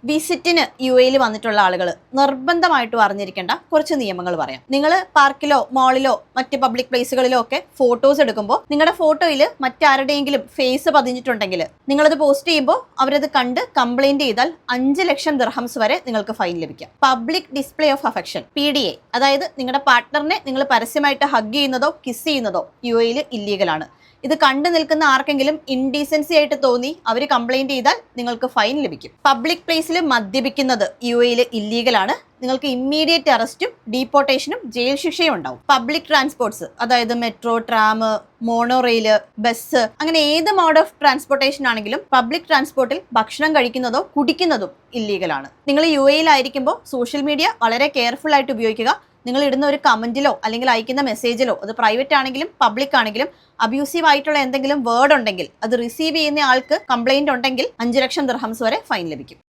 വിസിറ്റിന് U എയിൽ വന്നിട്ടുള്ള ആളുകൾ നിർബന്ധമായിട്ടും അറിഞ്ഞിരിക്കേണ്ട കുറച്ച് നിയമങ്ങൾ പറയാം. നിങ്ങൾ പാർക്കിലോ മാളിലോ മറ്റ് പബ്ലിക് പ്ലേസുകളിലോ ഒക്കെ ഫോട്ടോസ് എടുക്കുമ്പോൾ നിങ്ങളുടെ ഫോട്ടോയിൽ മറ്റാരുടെയെങ്കിലും ഫേസ് പതിഞ്ഞിട്ടുണ്ടെങ്കിൽ നിങ്ങളത് പോസ്റ്റ് ചെയ്യുമ്പോൾ അവരത് കണ്ട് കംപ്ലൈന്റ് ചെയ്താൽ 5 ലക്ഷം ദിർഹംസ് വരെ നിങ്ങൾക്ക് ഫൈൻ ലഭിക്കാം. Public display of affection PDA, അതായത് നിങ്ങളുടെ പാർട്ട്ണറിനെ നിങ്ങൾ പരസ്യമായിട്ട് ഹഗ് ചെയ്യുന്നതോ കിസ് ചെയ്യുന്നതോ യു എയിൽ ഇല്ലീഗലാണ്. ഇത് കണ്ടു നിൽക്കുന്ന ആർക്കെങ്കിലും ഇൻഡീസൻസി ആയിട്ട് തോന്നി അവർ കംപ്ലൈന്റ് ചെയ്താൽ നിങ്ങൾക്ക് ഫൈൻ ലഭിക്കും. പബ്ലിക് പ്ലേസിൽ മദ്യപിക്കുന്നത് യു എയിൽ ഇല്ലീഗലാണ്. നിങ്ങൾക്ക് ഇമ്മീഡിയറ്റ് അറസ്റ്റും ഡീപ്പോർട്ടേഷനും ജയിൽ ശിക്ഷയും ഉണ്ടാവും. പബ്ലിക് ട്രാൻസ്പോർട്ട്സ്, അതായത് metro, tram, mono rail, bus, അങ്ങനെ ഏത് മോഡ് ഓഫ് ട്രാൻസ്പോർട്ടേഷൻ ആണെങ്കിലും പബ്ലിക് ട്രാൻസ്പോർട്ടിൽ ഭക്ഷണം കഴിക്കുന്നതോ കുടിക്കുന്നതും ഇല്ലീഗലാണ്. നിങ്ങൾ യു എയിലായിരിക്കുമ്പോൾ സോഷ്യൽ മീഡിയ വളരെ കെയർഫുൾ ആയിട്ട് ഉപയോഗിക്കുക. നിങ്ങൾ ഇടുന്ന ഒരു കമന്റിലോ അല്ലെങ്കിൽ അയക്കുന്ന മെസ്സേജിലോ, അത് പ്രൈവറ്റ് ആണെങ്കിലും പബ്ലിക് ആണെങ്കിലും, അബ്യൂസീവ് ആയിട്ടുള്ള എന്തെങ്കിലും വേർഡ് ഉണ്ടെങ്കിൽ അത് റിസീവ് ചെയ്യുന്ന ആൾക്ക് കംപ്ലൈന്റ് ഉണ്ടെങ്കിൽ 5 ലക്ഷം ദിർഹംസ് വരെ ഫൈൻ ലഭിക്കും.